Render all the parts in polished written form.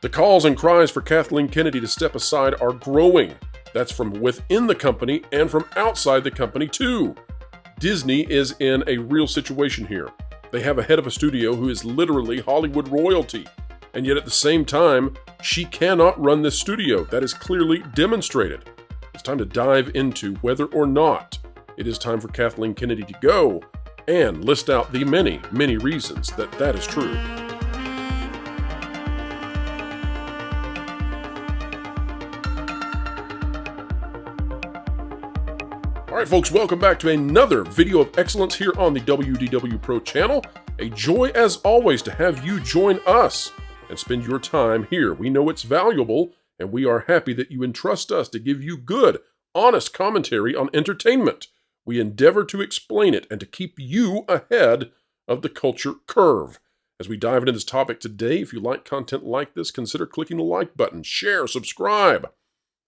The calls and cries for Kathleen Kennedy to step aside are growing. That's from within the company and from outside the company too. Disney is in a real situation here. They have a head of a studio who is literally Hollywood royalty. And yet at the same time, she cannot run this studio. That is clearly demonstrated. It's time to dive into whether or not it is time for Kathleen Kennedy to go and list out the many, many reasons that that is true. All right, folks, welcome back to another video of excellence here on the WDW Pro channel. A joy, as always, to have you join us and spend your time here. We know it's valuable, and we are happy that you entrust us to give you good, honest commentary on entertainment. We endeavor to explain it and to keep you ahead of the culture curve. As we dive into this topic today, if you like content like this, consider clicking the like button, share, subscribe,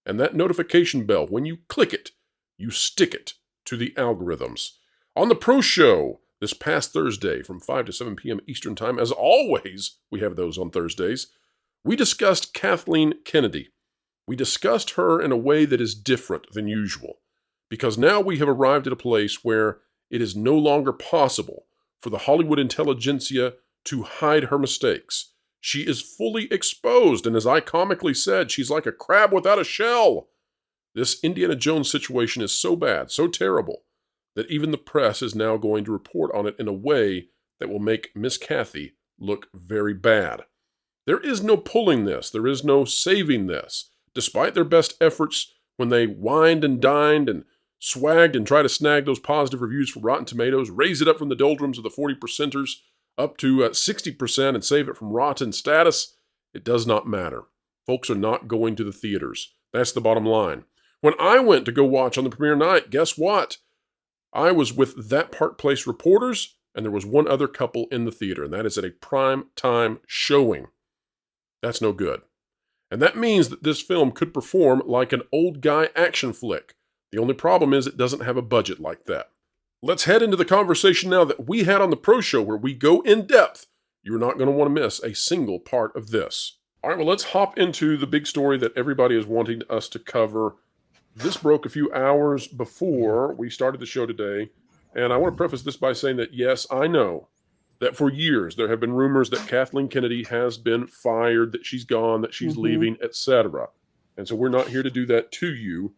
and that notification bell. When you click it, you stick it to the algorithms. On the Pro Show this past Thursday from 5 to 7 p.m. Eastern Time, as always, we have those on Thursdays, we discussed Kathleen Kennedy. We discussed her in a way that is different than usual, because now we have arrived at a place where it is no longer possible for the Hollywood intelligentsia to hide her mistakes. She is fully exposed, and as I comically said, she's like a crab without a shell. This Indiana Jones situation is so bad, so terrible, that even the press is now going to report on it in a way that will make Miss Kathy look very bad. There is no pulling this. There is no saving this. Despite their best efforts when they wined and dined and swagged and tried to snag those positive reviews for Rotten Tomatoes, raise it up from the doldrums of the 40%ers up to 60% and save it from rotten status, it does not matter. Folks are not going to the theaters. That's the bottom line. When I went to go watch on the premiere night, guess what? I was with that Park Place reporters, and there was one other couple in the theater, and that is at a prime time showing. That's no good. And that means that this film could perform like an old guy action flick. The only problem is it doesn't have a budget like that. Let's head into the conversation now that we had on the Pro Show where we go in depth. You're not going to want to miss a single part of this. All right, well, let's hop into the big story that everybody is wanting us to cover. This broke a few hours before we started the show today, and I want to preface this by saying that, yes, I know that for years there have been rumors that Kathleen Kennedy has been fired, that she's gone, that she's leaving, etc. And so we're not here to do that to you,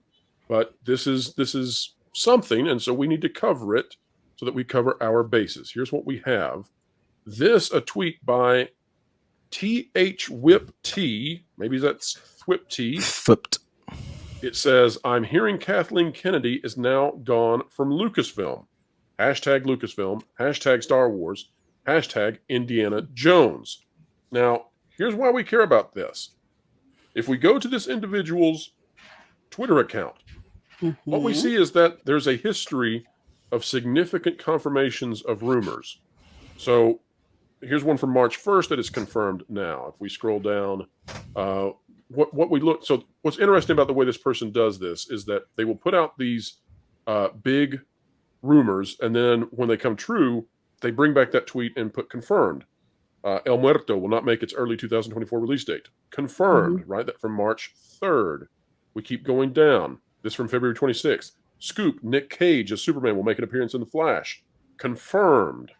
but this is something, and so we need to cover it so that we cover our bases. Here's what we have. A tweet by TH Whip T, maybe that's Thwip T. Flipped. It says, I'm hearing Kathleen Kennedy is now gone from Lucasfilm. Hashtag Lucasfilm, hashtag Star Wars, hashtag Indiana Jones. Now, here's why we care about this. If we go to this individual's Twitter account, what we see is that there's a history of significant confirmations of rumors. So here's one from March 1st that is confirmed now. If we scroll down, so what's interesting about the way this person does this is that they will put out these big rumors, and then when they come true, they bring back that tweet and put confirmed. El Muerto will not make its early 2024 release date. Confirmed, right? That from March 3rd. We keep going down. This from February 26th. Scoop, Nick Cage as Superman will make an appearance in The Flash. Confirmed.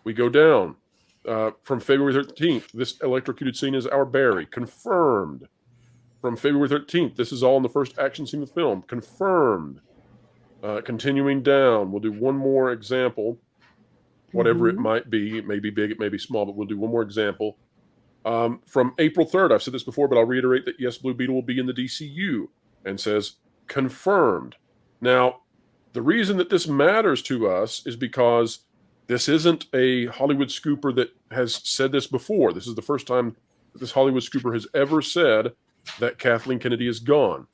We go down. From February 13th, this electrocuted scene is our Barry. Confirmed. From February 13th, this is all in the first action scene of the film. Confirmed. Continuing down, we'll do one more example, whatever it might be. It may be big, it may be small, but we'll do one more example. From April 3rd, I've said this before, but I'll reiterate that yes, Blue Beetle will be in the DCU, and says confirmed. Now, the reason that this matters to us is because this isn't a Hollywood scooper that has said this before. This is the first time that this Hollywood scooper has ever said that Kathleen Kennedy is gone.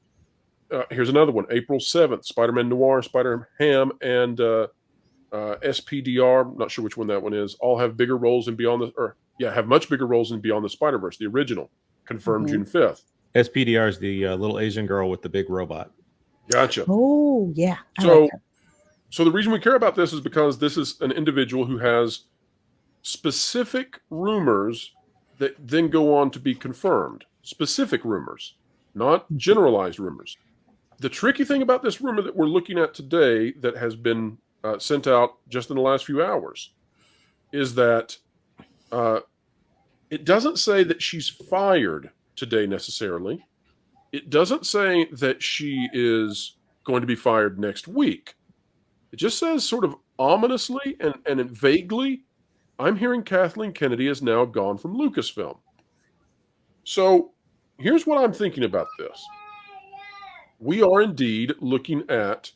Here's another one. April 7th, Spider-Man Noir, Spider-Ham, and SPDR, not sure which one that one is, all have bigger roles in have much bigger roles in Beyond the Spider-Verse, the original. Confirmed June 5th. SPDR is the little Asian girl with the big robot. Gotcha. Oh, yeah. So the reason we care about this is because this is an individual who has specific rumors that then go on to be confirmed. Specific rumors, not generalized rumors. The tricky thing about this rumor that we're looking at today that has been sent out just in the last few hours is that it doesn't say that she's fired today necessarily. It doesn't say that she is going to be fired next week. It just says sort of ominously and vaguely, I'm hearing Kathleen Kennedy is now gone from Lucasfilm. So here's what I'm thinking about this. We are indeed looking at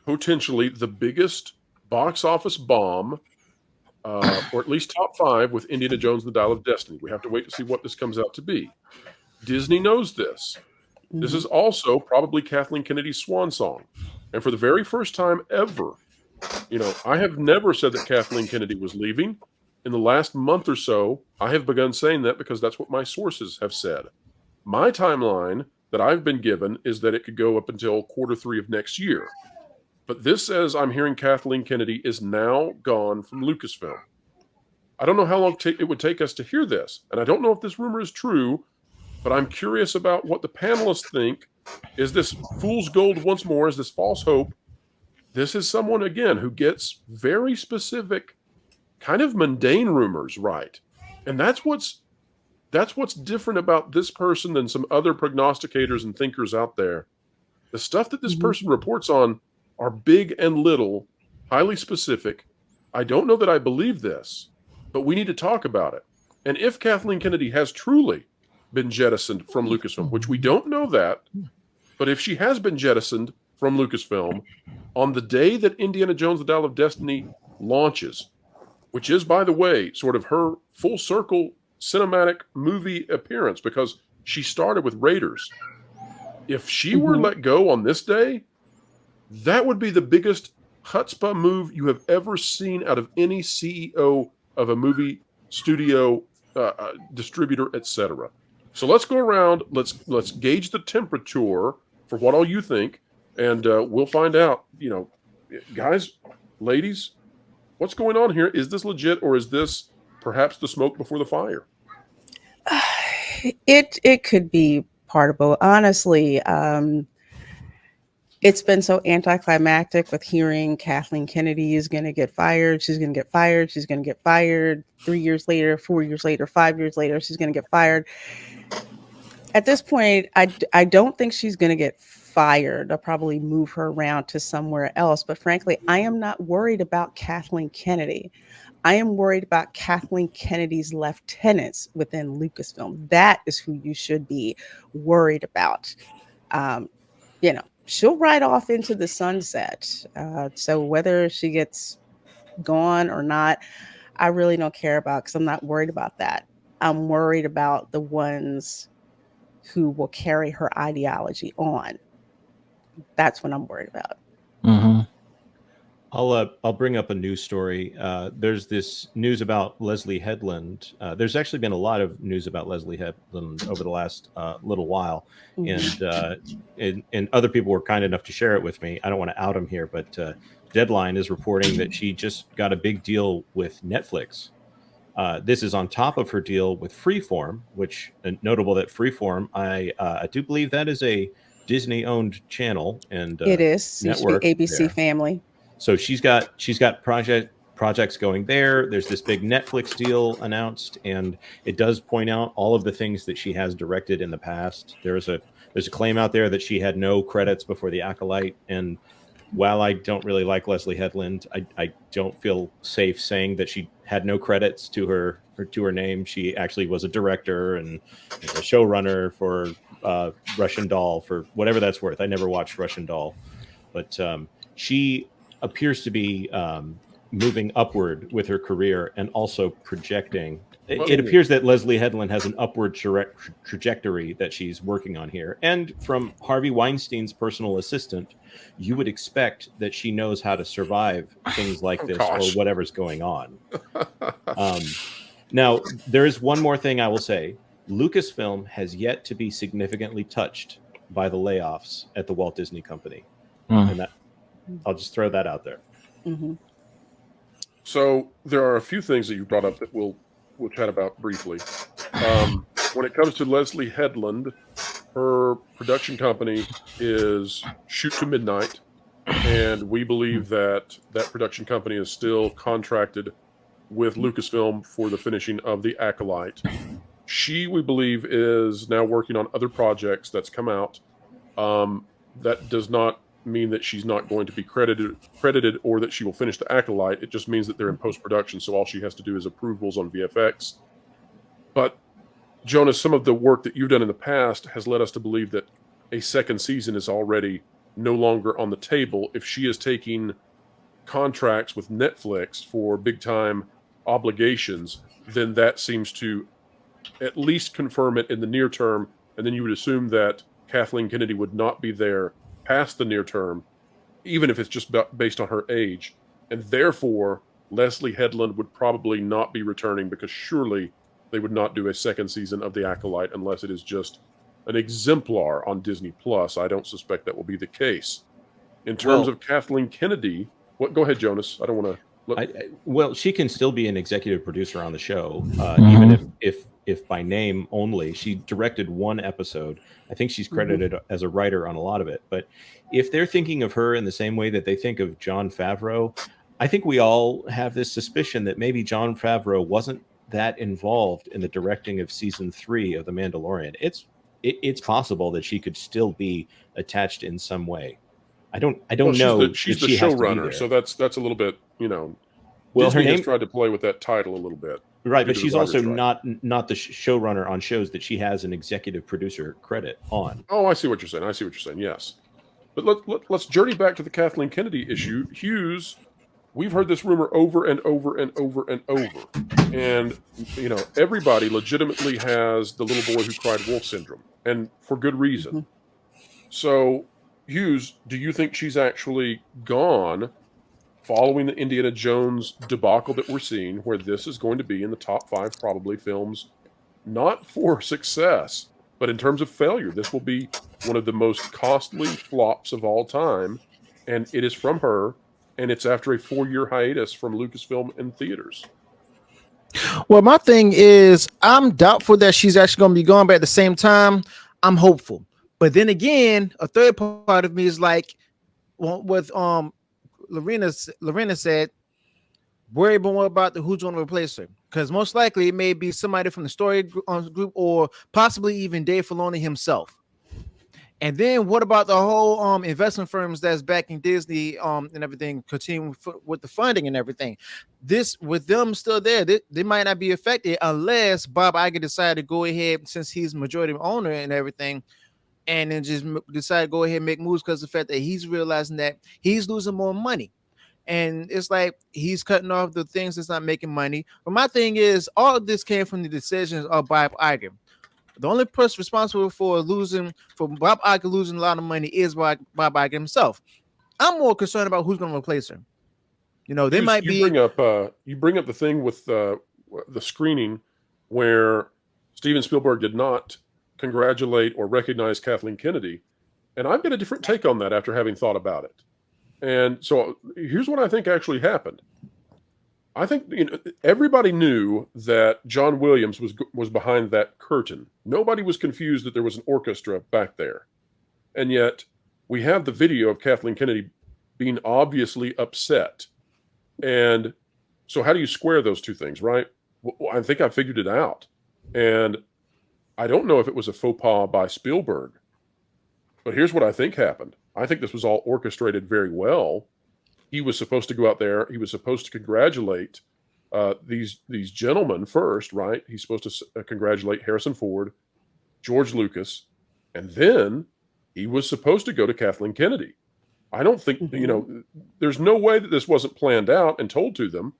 potentially the biggest box office bomb, or at least top 5 with Indiana Jones and the Dial of Destiny. We have to wait to see what this comes out to be. Disney knows this. This is also probably Kathleen Kennedy's swan song. And for the very first time ever, I have never said that Kathleen Kennedy was leaving. In the last month or so, I have begun saying that because that's what my sources have said. My timeline that I've been given is that it could go up until Q3 of next year. But this says I'm hearing Kathleen Kennedy is now gone from Lucasfilm. I don't know how long it would take us to hear this, and I don't know if this rumor is true, but I'm curious about what the panelists think. Is this fool's gold once more? Is this false hope? This is someone, again, who gets very specific, kind of mundane rumors right. And that's what's different about this person than some other prognosticators and thinkers out there. The stuff that this person reports on are big and little, highly specific. I don't know that I believe this, but we need to talk about it. And if Kathleen Kennedy has truly been jettisoned from Lucasfilm, which we don't know that, but if she has been jettisoned from Lucasfilm on the day that Indiana Jones: The Dial of Destiny launches, which is, by the way, sort of her full circle cinematic movie appearance, because she started with Raiders. If she were let go on this day, that would be the biggest chutzpah move you have ever seen out of any CEO of a movie studio, distributor, etc. So let's go around. Let's gauge the temperature for what all you think, and we'll find out. Guys, ladies, what's going on here? Is this legit, or is this perhaps the smoke before the fire? It could be part of both. Honestly, it's been so anticlimactic with hearing Kathleen Kennedy is going to get fired. She's going to get fired. She's going to get fired. 3 years later, 4 years later, 5 years later, she's going to get fired. At this point, I don't think she's going to get fired. I'll probably move her around to somewhere else. But frankly, I am not worried about Kathleen Kennedy. I am worried about Kathleen Kennedy's lieutenants within Lucasfilm. That is who you should be worried about. She'll ride off into the sunset. So whether she gets gone or not, I really don't care about, because I'm not worried about that. I'm worried about the ones who will carry her ideology on. That's what I'm worried about. Mm-hmm. I'll bring up a news story. There's this news about Leslie Headland. There's actually been a lot of news about Leslie Headland over the last little while, and other people were kind enough to share it with me. I don't want to out them here, but Deadline is reporting that she just got a big deal with Netflix. This is on top of her deal with Freeform, which notable that Freeform, I do believe that is a Disney-owned channel and it is network. ABC Family. So she's got projects going there. There's this big Netflix deal announced, and it does point out all of the things that she has directed in the past. There's a claim out there that she had no credits before The Acolyte, and while I don't really like Leslie Headland, I don't feel safe saying that she had no credits to her name. She actually was a director and a showrunner for Russian Doll, for whatever that's worth. I never watched Russian Doll, but she appears to be moving upward with her career and also projecting. It appears that Leslie Headland has an upward trajectory that she's working on here. And from Harvey Weinstein's personal assistant, you would expect that she knows how to survive things like this or whatever's going on. Now, there is one more thing I will say. Lucasfilm has yet to be significantly touched by the layoffs at the Walt Disney Company. And that, I'll just throw that out there. So there are a few things that you brought up that will we'll chat about briefly. When it comes to Leslie Headland, her production company is Shoot to Midnight, and we believe that that production company is still contracted with Lucasfilm for the finishing of The Acolyte. She, we believe, is now working on other projects that's come out. That does not mean that she's not going to be credited or that she will finish The Acolyte. It just means that they're in post-production, so all she has to do is approvals on VFX. But, Jonas, some of the work that you've done in the past has led us to believe that a second season is already no longer on the table if she is taking contracts with Netflix for big-time obligations. Then that seems to at least confirm it in the near term, and then you would assume that Kathleen Kennedy would not be there past the near term, even if it's just based on her age. And therefore, Leslie Headland would probably not be returning, because surely they would not do a second season of The Acolyte unless it is just an exemplar on Disney Plus. I don't suspect that will be the case. In terms of Kathleen Kennedy, go ahead, Jonas. I don't want to. Well, she can still be an executive producer on the show, even if by name only. She directed one episode. I think she's credited as a writer on a lot of it. But if they're thinking of her in the same way that they think of Jon Favreau, I think we all have this suspicion that maybe Jon Favreau wasn't that involved in the directing of season 3 of The Mandalorian. It's possible that she could still be attached in some way. I don't know. She's the showrunner, so that's a little bit, Well, Disney has tried to play with that title a little bit, right? But she's also not the showrunner on shows that she has an executive producer credit on. Oh, I see what you're saying. Yes, but let's journey back to the Kathleen Kennedy issue. Hughes, we've heard this rumor over and over and over and over, and everybody legitimately has the little boy who cried wolf syndrome, and for good reason. So, Hughes, do you think she's actually gone following the Indiana Jones debacle that we're seeing, where this is going to be in the top 5 probably films, not for success, but in terms of failure? This will be one of the most costly flops of all time, and it is from her, and it's after a 4-year hiatus from Lucasfilm in theaters. Well, my thing is, I'm doubtful that she's actually going to be gone, but at the same time, I'm hopeful. But then again, a third part of me is like, with Lorena said, worry more about who's going to replace her, because most likely it may be somebody from the story group or possibly even Dave Filoni himself. And then what about the whole investment firms that's backing Disney and everything, continuing with the funding and everything? This, with them still there, they might not be affected unless Bob Iger decided to go ahead, since he's majority owner and everything, and then just decide to go ahead and make moves, because of the fact that he's realizing that he's losing more money. And it's like he's cutting off the things that's not making money. But my thing is, all of this came from the decisions of Bob Iger. The only person responsible for Bob Iger losing a lot of money is Bob Iger himself. I'm more concerned about who's going to replace him. They might be. You bring up the thing with the screening where Steven Spielberg did not congratulate or recognize Kathleen Kennedy, and I've got a different take on that after having thought about it. And so here's what I think actually happened. I think everybody knew that John Williams was behind that curtain. Nobody was confused that there was an orchestra back there. And yet we have the video of Kathleen Kennedy being obviously upset. And so how do you square those two things, right? Well, I think I figured it out. And I don't know if it was a faux pas by Spielberg, but here's what I think happened. I think this was all orchestrated very well. He was supposed to go out there. He was supposed to congratulate these gentlemen first, right? He's supposed to congratulate Harrison Ford, George Lucas, and then he was supposed to go to Kathleen Kennedy. I don't think, there's no way that this wasn't planned out and told to them.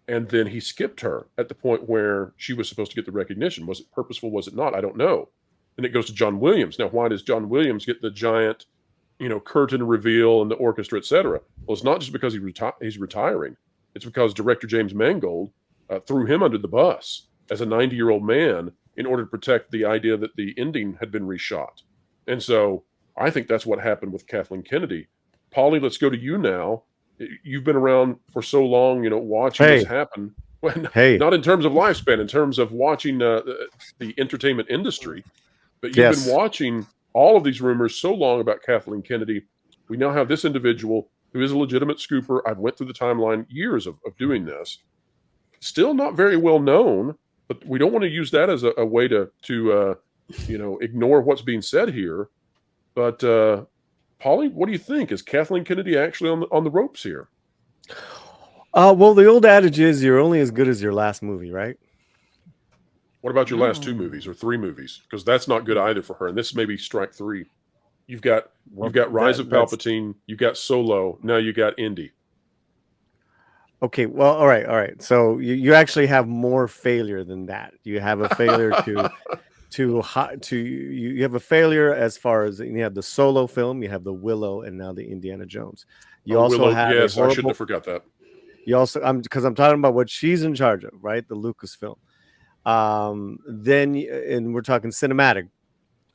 And then he skipped her at the point where she was supposed to get the recognition. Was it purposeful? Was it not? I don't know. And it goes to John Williams. Now, why does John Williams get the giant, curtain reveal and the orchestra, etc.? Well, it's not just because he's retiring. It's because director James Mangold threw him under the bus as a 90-year-old man in order to protect the idea that the ending had been reshot. And so I think that's what happened with Kathleen Kennedy. Paulie, let's go to you now. You've been around for so long, watching this happen. Well, Hey, not in terms of lifespan, in terms of watching the entertainment industry. But you've been yes. watching all of these rumors so long about Kathleen Kennedy. We now have this individual who is a legitimate scooper. I've went through the timeline, years of doing this. Still not very well known, but we don't want to use that as a way to ignore what's being said here. But Paulie, what do you think? Is Kathleen Kennedy actually on the ropes here? Well, the old adage is you're only as good as your last movie, right? What about your last 2 movies or 3 movies? Because that's not good either for her. And this may be strike 3. You've got Rise of Palpatine. You've got Solo. Now you got Indy. Okay, well, all right. So you actually have more failure than that. You have a failure you have a failure as far as you have the Solo film, you have the Willow, and now the Indiana Jones. You also Willow, have yes, I shouldn't have forgot that. You also, because I'm talking about what she's in charge of, right? The Lucasfilm. And we're talking cinematic.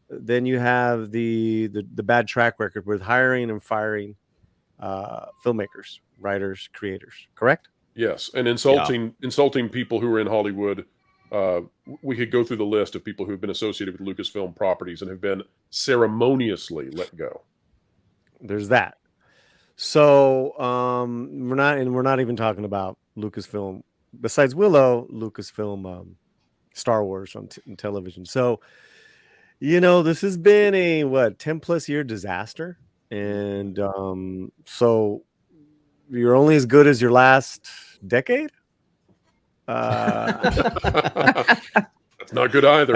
Then you have the bad track record with hiring and firing filmmakers, writers, creators. Correct? Yes, and insulting people who are in Hollywood. We could go through the list of people who have been associated with Lucasfilm properties and have been ceremoniously let go. There's that. So we're not even talking about Lucasfilm. Besides Willow, Lucasfilm, Star Wars on television. So this has been a 10+ year disaster, and so you're only as good as your last decade. That's not good either.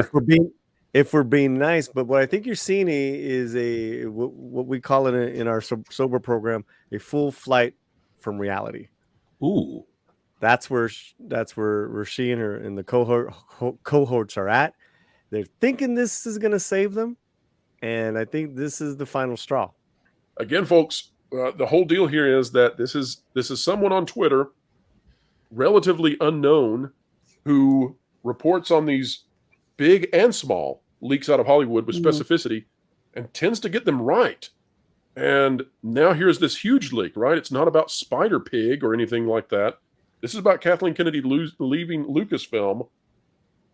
If we're being nice, but what I think you're seeing is what we call it in our sober program, a full flight from reality. Ooh, that's where she and her and the cohorts are at. They're thinking this is going to save them, and I think this is the final straw. Again, folks, the whole deal here is that this is someone on Twitter, relatively unknown, who reports on these big and small leaks out of Hollywood with specificity and tends to get them right. And now here's this huge leak, right? It's not about Spider Pig or anything like that. This is about Kathleen Kennedy leaving Lucasfilm.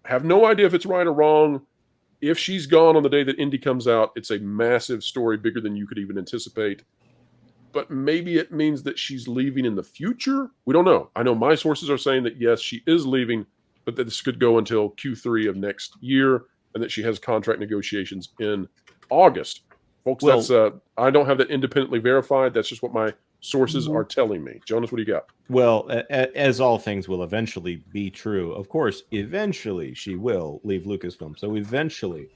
Have no idea if it's right or wrong. If she's gone on the day that Indy comes out, it's a massive story, bigger than you could even anticipate. But maybe it means that she's leaving in the future. We don't know. I know my sources are saying that, yes, she is leaving, but that this could go until Q3 of next year, and that she has contract negotiations in August. Folks, that's I don't have that independently verified. That's just what my sources are telling me. Jonas, what do you got? Well, as all things will eventually be true, of course, eventually she will leave Lucasfilm. So eventually,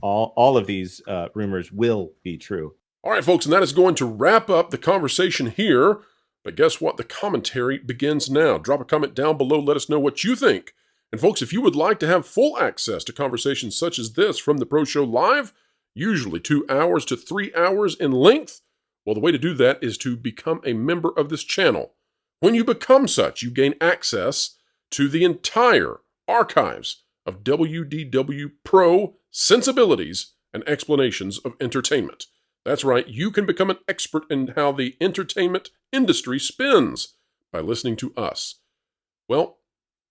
all of these rumors will be true. All right, folks, and that is going to wrap up the conversation here. But guess what? The commentary begins now. Drop a comment down below. Let us know what you think. And folks, if you would like to have full access to conversations such as this from the Pro Show Live, usually 2 hours to 3 hours in length, well, the way to do that is to become a member of this channel. When you become such, you gain access to the entire archives of WDW Pro sensibilities and explanations of entertainment. That's right, you can become an expert in how the entertainment industry spins by listening to us. Well,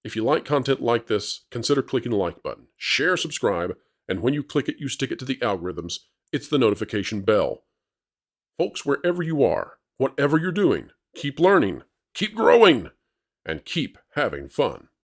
if you like content like this, consider clicking the like button, share, subscribe, and when you click it, you stick it to the algorithms. It's the notification bell. Folks, wherever you are, whatever you're doing, keep learning, keep growing, and keep having fun.